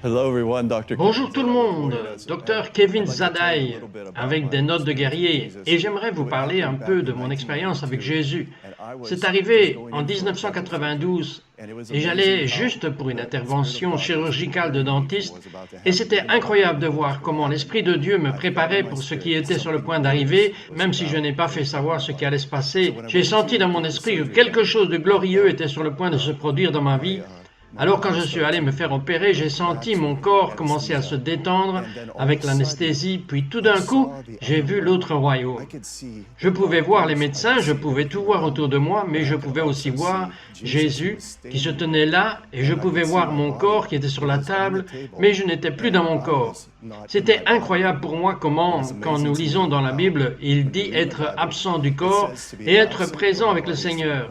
Bonjour tout le monde, Dr Kevin Zadai avec des notes de guerrier et j'aimerais vous parler un peu de mon expérience avec Jésus. C'est arrivé en 1992 et j'allais juste pour une intervention chirurgicale de dentiste et c'était incroyable de voir comment l'Esprit de Dieu me préparait pour ce qui était sur le point d'arriver, même si je n'ai pas fait savoir ce qui allait se passer. J'ai senti dans mon esprit que quelque chose de glorieux était sur le point de se produire dans ma vie. Alors quand je suis allé me faire opérer, j'ai senti mon corps commencer à se détendre avec l'anesthésie, puis tout d'un coup, j'ai vu l'autre royaume. Je pouvais voir les médecins, je pouvais tout voir autour de moi, mais je pouvais aussi voir Jésus qui se tenait là, et je pouvais voir mon corps qui était sur la table, mais je n'étais plus dans mon corps. C'était incroyable pour moi comment, quand nous lisons dans la Bible, il dit être absent du corps et être présent avec le Seigneur.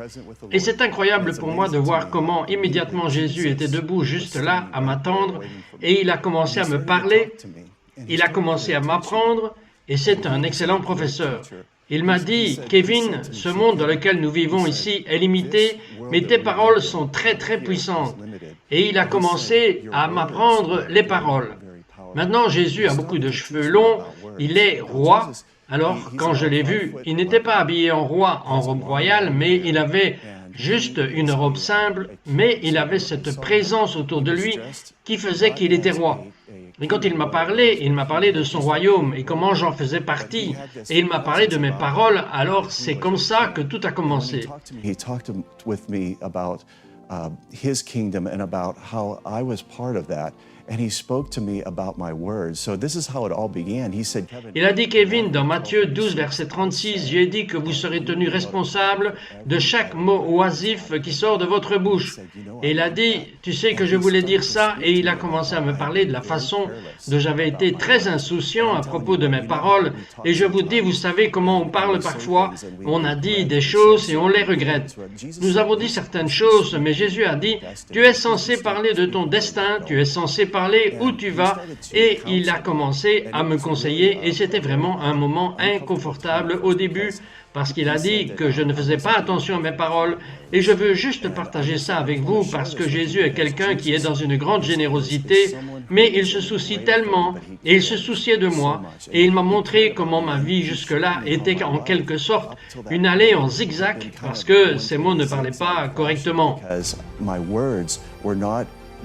Et c'est incroyable pour moi de voir comment immédiatement Jésus était debout juste là à m'attendre et il a commencé à me parler, il a commencé à m'apprendre et c'est un excellent professeur. Il m'a dit, Kevin, ce monde dans lequel nous vivons ici est limité, mais tes paroles sont très très puissantes. Et il a commencé à m'apprendre les paroles. Maintenant, Jésus a beaucoup de cheveux longs, il est roi. Alors, quand je l'ai vu, il n'était pas habillé en roi, en robe royale, mais il avait juste une robe simple, mais il avait cette présence autour de lui qui faisait qu'il était roi. Et quand il m'a parlé de son royaume et comment j'en faisais partie, et il m'a parlé de mes paroles, alors c'est comme ça que tout a commencé. His kingdom and about how I was part of that. And he spoke to me about my words. So this is how it all began. He said, Il a dit, Kevin, dans Matthieu 12, verset 36, « J'ai dit que vous serez tenu responsable de chaque mot oisif qui sort de votre bouche. » Et il a dit, « Tu sais que je voulais dire ça ?» Et il a commencé à me parler de la façon dont j'avais été très insouciant à propos de mes paroles. Et je vous dis, vous savez comment on parle parfois. On a dit des choses et on les regrette. Nous avons dit certaines choses, mais Jésus a dit, « Tu es censé parler de ton destin, tu es censé parler où tu vas. » Et il a commencé à me conseiller et c'était vraiment un moment inconfortable au début parce qu'il a dit que je ne faisais pas attention à mes paroles et je veux juste partager ça avec vous parce que Jésus est quelqu'un qui est dans une grande générosité, mais il se soucie tellement et il se souciait de moi et il m'a montré comment ma vie jusque-là était en quelque sorte une allée en zigzag parce que ces mots ne parlaient pas correctement.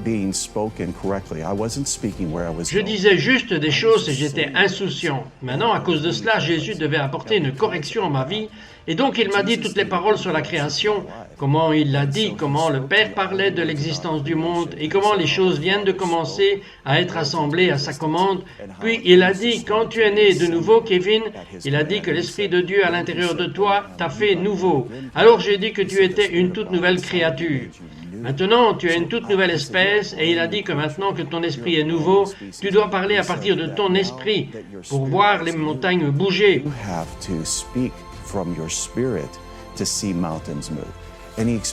Je disais juste des choses et j'étais insouciant. Maintenant, à cause de cela, Jésus devait apporter une correction à ma vie. Et donc, il m'a dit toutes les paroles sur la création, comment il l'a dit, comment le Père parlait de l'existence du monde et comment les choses viennent de commencer à être assemblées à sa commande. Puis, il a dit, quand tu es né de nouveau, Kevin, il a dit que l'Esprit de Dieu à l'intérieur de toi t'a fait nouveau. Alors, j'ai dit que tu étais une toute nouvelle créature. Maintenant, tu es une toute nouvelle espèce et il a dit que maintenant que ton esprit est nouveau, tu dois parler à partir de ton esprit pour voir les montagnes bouger.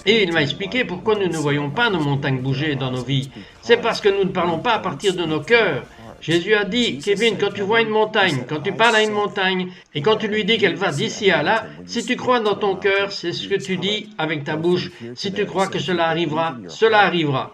Et il m'a expliqué pourquoi nous ne voyons pas nos montagnes bouger dans nos vies. C'est parce que nous ne parlons pas à partir de nos cœurs. Jésus a dit, Kevin, quand tu vois une montagne, quand tu parles à une montagne, et quand tu lui dis qu'elle va d'ici à là, si tu crois dans ton cœur, c'est ce que tu dis avec ta bouche. Si tu crois que cela arrivera, cela arrivera.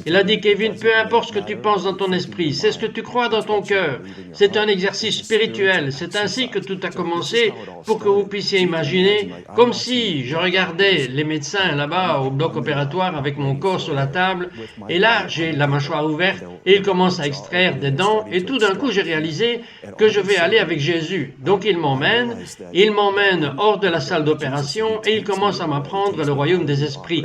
Il a dit, Kevin, peu importe ce que tu penses dans ton esprit, c'est ce que tu crois dans ton cœur. C'est un exercice spirituel. C'est ainsi que tout a commencé pour que vous puissiez imaginer, comme si je regardais les médecins là-bas au bloc opératoire avec mon corps sur la table, et là, j'ai la mâchoire ouverte, et ils commencent à extraire des dents, et tout d'un coup, j'ai réalisé que je vais aller avec Jésus. Donc, il m'emmène hors de la salle d'opération, et il commence à m'apprendre le royaume des esprits.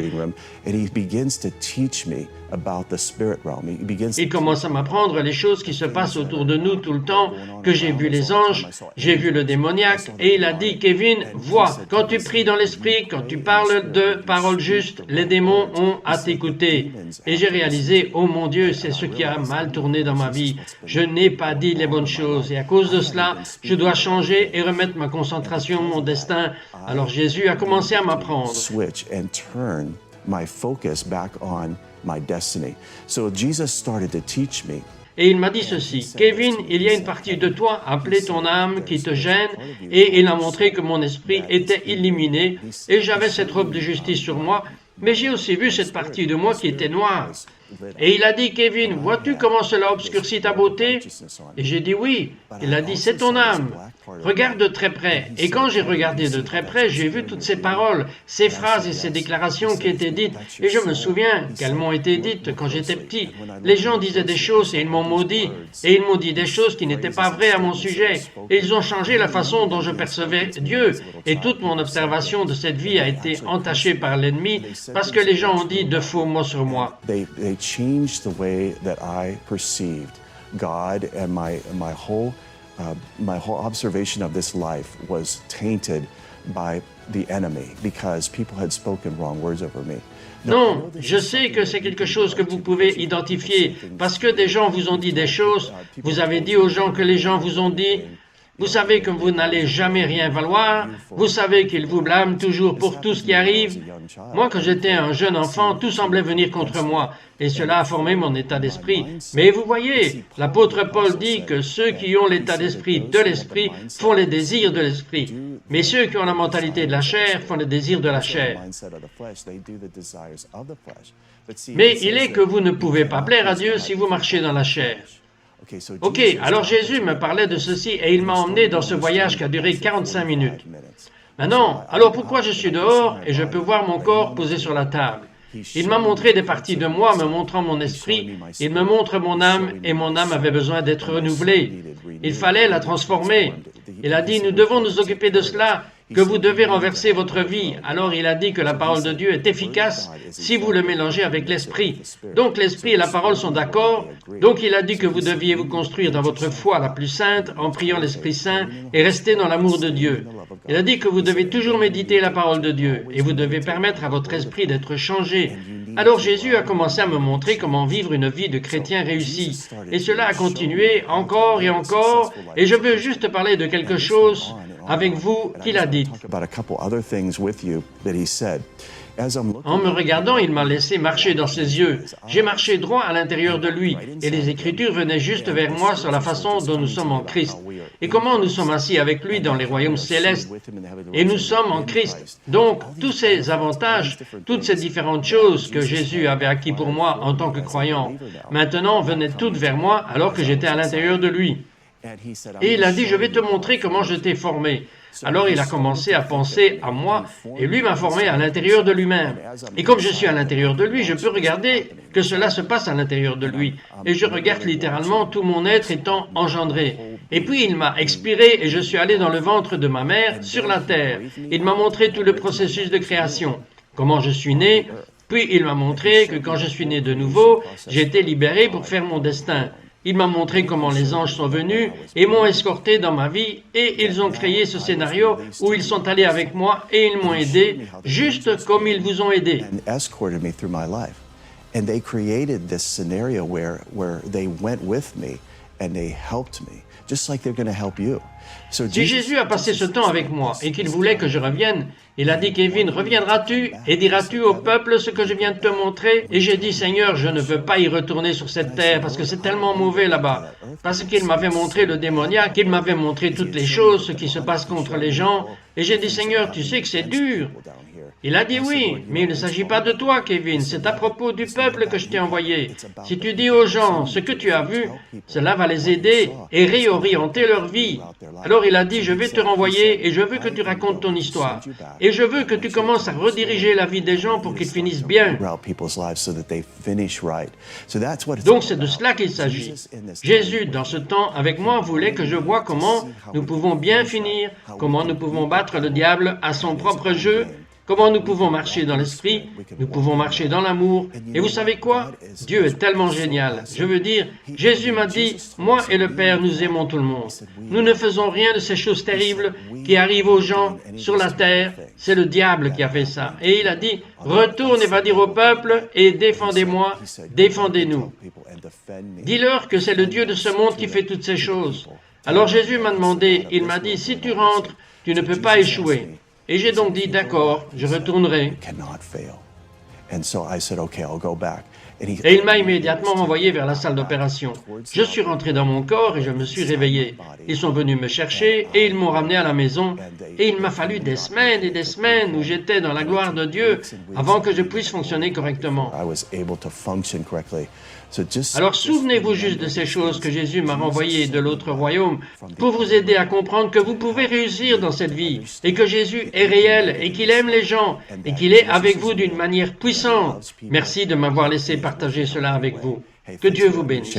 Il commence à m'apprendre les choses qui se passent autour de nous tout le temps, que j'ai vu les anges, j'ai vu le démoniaque, et il a dit, Kevin, vois, quand tu pries dans l'esprit, quand tu parles de paroles justes, les démons ont à t'écouter. Et j'ai réalisé, oh mon Dieu, c'est ce qui a mal tourné dans ma vie. Je n'ai pas dit les bonnes choses, et à cause de cela, je dois changer et remettre ma concentration, mon destin. Alors Jésus a commencé à m'apprendre. Et il m'a dit ceci, Kevin, il y a une partie de toi, appelée ton âme, qui te gêne, et il a montré que mon esprit était illuminé, et j'avais cette robe de justice sur moi, Mais j'ai aussi vu cette partie de moi qui était noire. Et il a dit, Kevin, vois-tu comment cela obscurcit ta beauté? Et j'ai dit oui. Il a dit, c'est ton âme. Regarde de très près. Et quand j'ai regardé de très près, j'ai vu toutes ces paroles, ces phrases et ces déclarations qui étaient dites. Et je me souviens qu'elles m'ont été dites quand j'étais petit. Les gens disaient des choses et ils m'ont maudit. Et ils m'ont dit des choses qui n'étaient pas vraies à mon sujet. Et ils ont changé la façon dont je percevais Dieu. Et toute mon observation de cette vie a été entachée par l'ennemi parce que les gens ont dit de faux mots sur moi. They changed the way that I perceived God, and my whole observation of this life was tainted by the enemy because people had spoken wrong words over me. Non, je sais que c'est quelque chose que vous pouvez identifier parce que des gens vous ont dit des choses, vous avez dit aux gens que les gens vous ont dit. Vous savez que vous n'allez jamais rien valoir. Vous savez qu'ils vous blâment toujours pour tout ce qui arrive. Moi, quand j'étais un jeune enfant, tout semblait venir contre moi. Et cela a formé mon état d'esprit. Mais vous voyez, l'apôtre Paul dit que ceux qui ont l'état d'esprit de l'esprit font les désirs de l'esprit. Mais ceux qui ont la mentalité de la chair font les désirs de la chair. Mais il est que vous ne pouvez pas plaire à Dieu si vous marchez dans la chair. Ok, alors Jésus me parlait de ceci et il m'a emmené dans ce voyage qui a duré 45 minutes. Maintenant, alors pourquoi je suis dehors et je peux voir mon corps posé sur la table? Il m'a montré des parties de moi, me montrant mon esprit. Il me montre mon âme et mon âme avait besoin d'être renouvelée. Il fallait la transformer. Il a dit, nous devons nous occuper de cela, que vous devez renverser votre vie. Alors il a dit que la parole de Dieu est efficace si vous le mélangez avec l'esprit. Donc l'esprit et la parole sont d'accord. Donc il a dit que vous deviez vous construire dans votre foi la plus sainte en priant l'Esprit Saint et rester dans l'amour de Dieu. Il a dit que vous devez toujours méditer la parole de Dieu et vous devez permettre à votre esprit d'être changé. Alors Jésus a commencé à me montrer comment vivre une vie de chrétien réussi. Et cela a continué encore et je veux juste parler de quelque chose avec vous qu'il a dit. En me regardant, il m'a laissé marcher dans ses yeux. J'ai marché droit à l'intérieur de lui, et les Écritures venaient juste vers moi sur la façon dont nous sommes en Christ, et comment nous sommes assis avec lui dans les royaumes célestes, et nous sommes en Christ. Donc, tous ces avantages, toutes ces différentes choses que Jésus avait acquis pour moi en tant que croyant, maintenant venaient toutes vers moi alors que j'étais à l'intérieur de lui. Et il a dit, je vais te montrer comment je t'ai formé. Alors il a commencé à penser à moi et lui m'a formé à l'intérieur de lui-même. Et comme je suis à l'intérieur de lui, je peux regarder que cela se passe à l'intérieur de lui. Et je regarde littéralement tout mon être étant engendré. Et puis il m'a expiré et je suis allé dans le ventre de ma mère sur la terre. Il m'a montré tout le processus de création, comment je suis né. Puis il m'a montré que quand je suis né de nouveau, j'ai été libéré pour faire mon destin. Il m'a montré comment les anges sont venus et m'ont escorté dans ma vie et ils ont créé ce scénario où ils sont allés avec moi et ils m'ont aidé juste comme ils vous ont aidé. And they created this scenario where they went with me and they helped me, just like they're going to help you. Si Jésus a passé ce temps avec moi et qu'il voulait que je revienne, il a dit, Kevin, reviendras-tu et diras-tu au peuple ce que je viens de te montrer? Et j'ai dit, Seigneur, je ne veux pas y retourner sur cette terre parce que c'est tellement mauvais là-bas. Parce qu'il m'avait montré le démoniaque, il m'avait montré toutes les choses, ce qui se passe contre les gens. Et j'ai dit, Seigneur, tu sais que c'est dur. Il a dit oui, mais il ne s'agit pas de toi, Kevin, c'est à propos du peuple que je t'ai envoyé. Si tu dis aux gens ce que tu as vu, cela va les aider et réorienter leur vie. Alors il a dit, je vais te renvoyer et je veux que tu racontes ton histoire. Et je veux que tu commences à rediriger la vie des gens pour qu'ils finissent bien. Donc c'est de cela qu'il s'agit. Jésus, dans ce temps, avec moi, voulait que je voie comment nous pouvons bien finir, comment nous pouvons battre le diable à son propre jeu, comment nous pouvons marcher dans l'esprit, nous pouvons marcher dans l'amour. Et vous savez quoi? Dieu est tellement génial. Je veux dire, Jésus m'a dit, moi et le Père, nous aimons tout le monde. Nous ne faisons rien de ces choses terribles qui arrivent aux gens sur la terre. C'est le diable qui a fait ça. Et il a dit, retourne et va dire au peuple et défendez-moi, défendez-nous. Dis-leur que c'est le Dieu de ce monde qui fait toutes ces choses. Alors Jésus m'a demandé, il m'a dit, si tu rentres, tu ne peux pas échouer. Et j'ai donc dit, d'accord, je retournerai. And so I said, okay, I'll go back. Et il m'a immédiatement envoyé vers la salle d'opération. Je suis rentré dans mon corps et je me suis réveillé. Ils sont venus me chercher et ils m'ont ramené à la maison. Et il m'a fallu des semaines et des semaines où j'étais dans la gloire de Dieu avant que je puisse fonctionner correctement. Alors souvenez-vous juste de ces choses que Jésus m'a renvoyées de l'autre royaume pour vous aider à comprendre que vous pouvez réussir dans cette vie et que Jésus est réel et qu'il aime les gens et qu'il est avec vous d'une manière puissante. Merci de m'avoir laissé partager cela avec vous. Que Dieu vous bénisse.